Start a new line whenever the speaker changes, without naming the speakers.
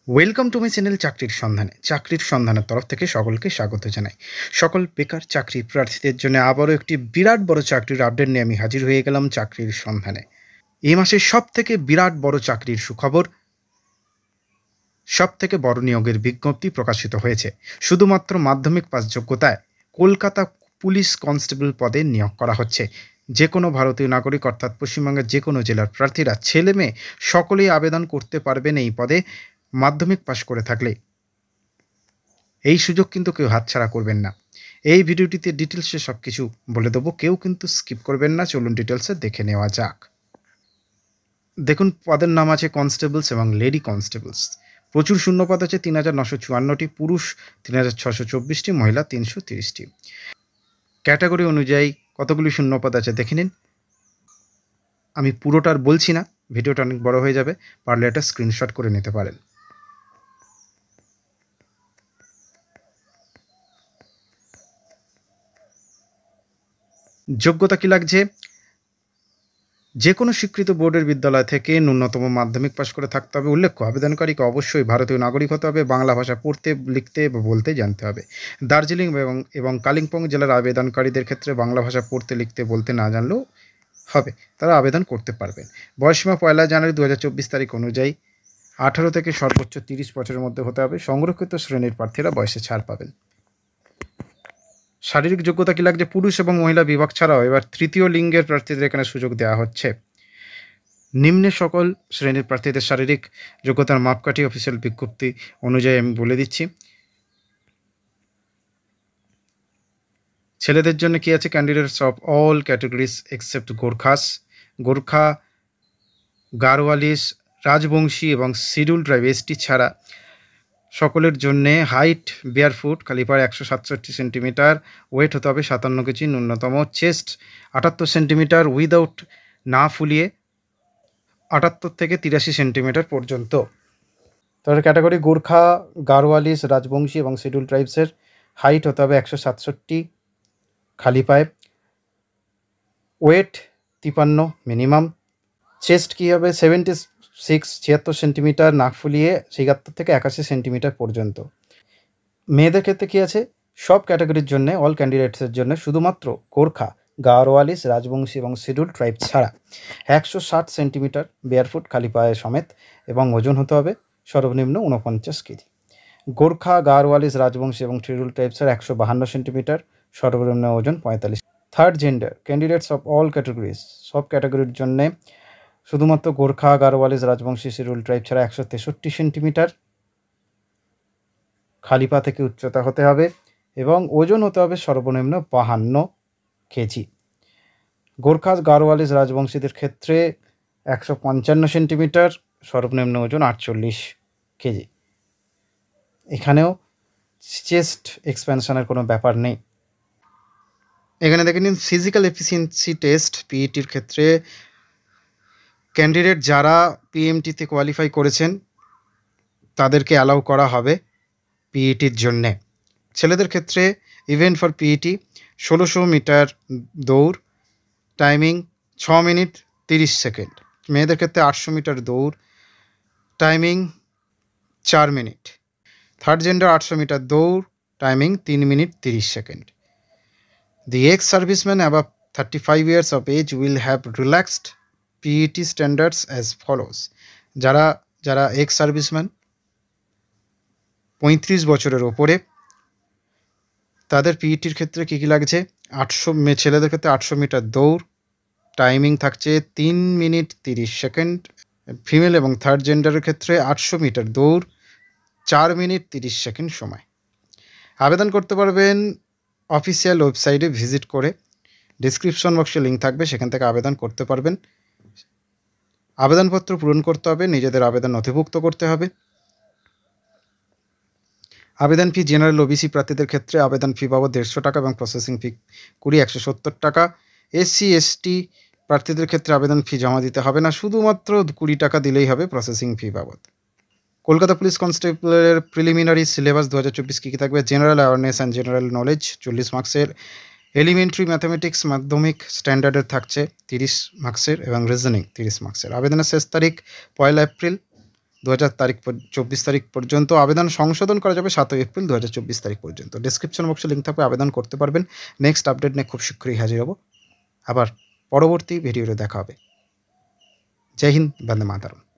Welcome to my channel চাকরির সন্ধানের তরফ থেকে সকলকে স্বাগত জানাই। সকল বেকার চাকরি প্রার্থীদের জন্য আবারও একটি বিরাট বড় চাকরির আপডেট নিয়ে আমি হাজির হয়ে গেলাম চাকরির সন্ধানে। এই মাসের সব থেকে বিরাট বড় চাকরির সুখবর, সব থেকে বড় নিয়োগের বিজ্ঞপ্তি প্রকাশিত হয়েছে। শুধুমাত্র মাধ্যমিক পাস যোগ্যতায় কলকাতা পুলিশ কনস্টেবল পদে নিয়োগ করা হচ্ছে। যে কোনো ভারতীয় নাগরিক অর্থাৎ পশ্চিমবঙ্গের যে কোনো জেলার প্রার্থীরা, ছেলে মেয়ে সকলেই আবেদন করতে পারবেন এই পদে মাধ্যমিক পাশ করে থাকলে। এই সুযোগ কিন্তু কেউ হাতছাড়া করবেন না। এই ভিডিওটিতে ডিটেলসে সব কিছু বলে দেবো, কেউ কিন্তু স্কিপ করবেন না। চলুন ডিটেলসে দেখে নেওয়া যাক। দেখুন, পদের নাম আছে কনস্টেবলস এবং লেডি কনস্টেবলস। প্রচুর শূন্যপদ আছে ৩,৯৫৪টি, পুরুষ ৩,৬২৪টি, মহিলা ৩৩০টি। ক্যাটাগরি অনুযায়ী কতগুলি শূন্যপদ আছে দেখে নিন। আমি পুরোটার বলছি না, ভিডিওটা অনেক বড় হয়ে যাবে, পারলে এটা স্ক্রিনশট করে নিতে পারেন। যোগ্যতা কি লাগছে? যে কোনো স্বীকৃত বোর্ডের বিদ্যালয় থেকে ন্যূনতম মাধ্যমিক পাশ করে থাকতে হবে। উল্লেখ্য, আবেদনকারীকে অবশ্যই ভারতীয় নাগরিক হতে হবে, বাংলা ভাষা পড়তে, লিখতে বা বলতে জানতে হবে। দার্জিলিং এবং কালিম্পং জেলার আবেদনকারীদের ক্ষেত্রে বাংলা ভাষা পড়তে, লিখতে, বলতে না জানলেও হবে, তারা আবেদন করতে পারবেন। বয়সীমা 1 জানুয়ারি 2024 তারিখ অনুযায়ী 18 থেকে সর্বোচ্চ 30 বছরের মধ্যে হতে হবে। সংরক্ষিত শ্রেণীর প্রার্থীরা বয়সে ছাড় পাবেন। শারীরিক যোগ্যতা কি লাগছে? পুরুষ এবং মহিলা বিভাগ ছাড়াও এবার তৃতীয় লিঙ্গের প্রার্থীদের এখানে সুযোগ দেওয়া হচ্ছে। নিম্নে সকল শ্রেণীর প্রার্থীদের শারীরিক যোগ্যতার মাপকাঠি অফিসিয়াল বিজ্ঞপ্তি অনুযায়ী আমি বলে দিচ্ছি। ছেলেদের জন্য কি আছে? Candidates of all categories except Gorkha, Garhwalis, Rajbanshi এবং শিডিউল ট্রাইব এসটি ছাড়া সকলের জন্যে হাইট বেয়ারফুট খালি পায়ে 167 সেন্টিমিটার, ওয়েট হতে হবে 57 কেজি ন্যূনতম, চেস্ট 78 সেন্টিমিটার উইদাউট না ফুলিয়ে 78 থেকে 83 সেন্টিমিটার পর্যন্ত। তাহলে ক্যাটাগরি গোর্খা, গারওয়ালিস, রাজবংশী এবং শিডিউল ট্রাইবসের হাইট হতে হবে 167 খালি পায়ে, ওয়েট 53 মিনিমাম, চেস্ট কী হবে 76 সেন্টিমিটার, নাক ফুলিয়ে 76 থেকে 81 সেন্টিমিটার পর্যন্ত। মেয়েদের ক্ষেত্রে কী আছে? সব ক্যাটাগরির জন্য, অল ক্যান্ডিডেটসের জন্য, শুধুমাত্র গোর্খা, গারওয়ালিস, রাজবংশী এবং শিডিউল ট্রাইব ছাড়া 160 সেন্টিমিটার বেয়ারফুট খালি পায়ে সমেত এবং ওজন হতে হবে সর্বনিম্ন 49 কেজি। গোর্খা, গারওয়ালিস, রাজবংশী এবং শিডিউল ট্রাইবসের 152 সেন্টিমিটার, সর্বনিম্ন ওজন 45। Third gender candidates of all categories, সব ক্যাটাগরির জন্যে শুধুমাত্র গোর্খা, গারওয়ালিস, রাজবংশী, শিডিউল ট্রাইব ছাড়া 163 সেন্টিমিটার খালি পা থেকে উচ্চতা হতে হবে এবং ওজন হতে হবে সর্বনিম্ন 52 কেজি। গোর্খা, গারওয়ালিস, রাজবংশীদের ক্ষেত্রে 155 সেন্টিমিটার, সর্বনিম্ন ওজন 48 কেজি। এখানেও চেস্ট এক্সপ্যানশনের কোনো ব্যাপার নেই। এখানে দেখে নিন, ফিজিক্যাল এফিসিয়েন্সি টেস্ট পিইটির ক্ষেত্রে ক্যান্ডিডেট যারা পিএমটিতে কোয়ালিফাই করেছেন তাদেরকে অ্যালাউ করা হবে পিইটির জন্যে। ছেলেদের ক্ষেত্রে ইভেন্ট ফর পিইটি 1600 মিটার দৌড়, টাইমিং 6 মিনিট 30 সেকেন্ড। মেয়েদের ক্ষেত্রে 800 মিটার দৌড়, timing 4 minute. Third gender 800 metre দৌড়, timing 3 minute 30 second. The ex-servicemen above 35 years of age will have relaxed PET standards as follows. যারা এক্স সার্ভিসম্যান 35 বছরের ওপরে, তাদের পিইটির ক্ষেত্রে কী কী লাগছে? ছেলেদের ক্ষেত্রে 800 মিটার দৌড়, টাইমিং থাকছে 3 মিনিট 30 সেকেন্ড। ফিমেল এবং থার্ড জেন্ডারের ক্ষেত্রে 800 মিটার দৌড়, 4 মিনিট 30 সেকেন্ড সময়। আবেদন করতে পারবেন অফিসিয়াল ওয়েবসাইটে ভিজিট করে, ডিসক্রিপশন বক্সে লিঙ্ক থাকবে, সেখান থেকে আবেদন করতে পারবেন। আবেদনপত্র পূরণ করতে হবে, নিজেদের আবেদন নথিভুক্ত করতে হবে। আবেদন ফি জেনারেল ওবিসি প্রার্থীদের ক্ষেত্রে আবেদন ফি বাবদ 150 টাকা এবং প্রসেসিং ফি 170 টাকা। এসসি এসটি প্রার্থীদের ক্ষেত্রে আবেদন ফি জমা দিতে হবে না, শুধুমাত্র 20 টাকা দিলেই হবে প্রসেসিং ফি বাবদ। কলকাতা পুলিশ কনস্টেবলের প্রিলিমিনারি সিলেবাস 2024 কী কী থাকবে? General awareness and general knowledge 40 মার্কসের, এলিমেন্টারি ম্যাথামেটিক্স মাধ্যমিক স্ট্যান্ডার্ডের থাকছে 30 মার্কসের এবং রিজনিং 30 মার্কসের। আবেদনের শেষ তারিখ 1 এপ্রিল 2024 তারিখ পর্যন্ত আবেদন সংশোধন করা যাবে 7 এপ্রিল 2024 তারিখ পর্যন্ত। ডেসক্রিপশন বক্সে লিঙ্ক থাকবে, আবেদন করতে পারবেন। নেক্সট আপডেট নিয়ে খুব শীঘ্রই হাজির হব। আবার পরবর্তী ভিডিওতে দেখা হবে। জয় হিন্দ, বন্দে মাতরম।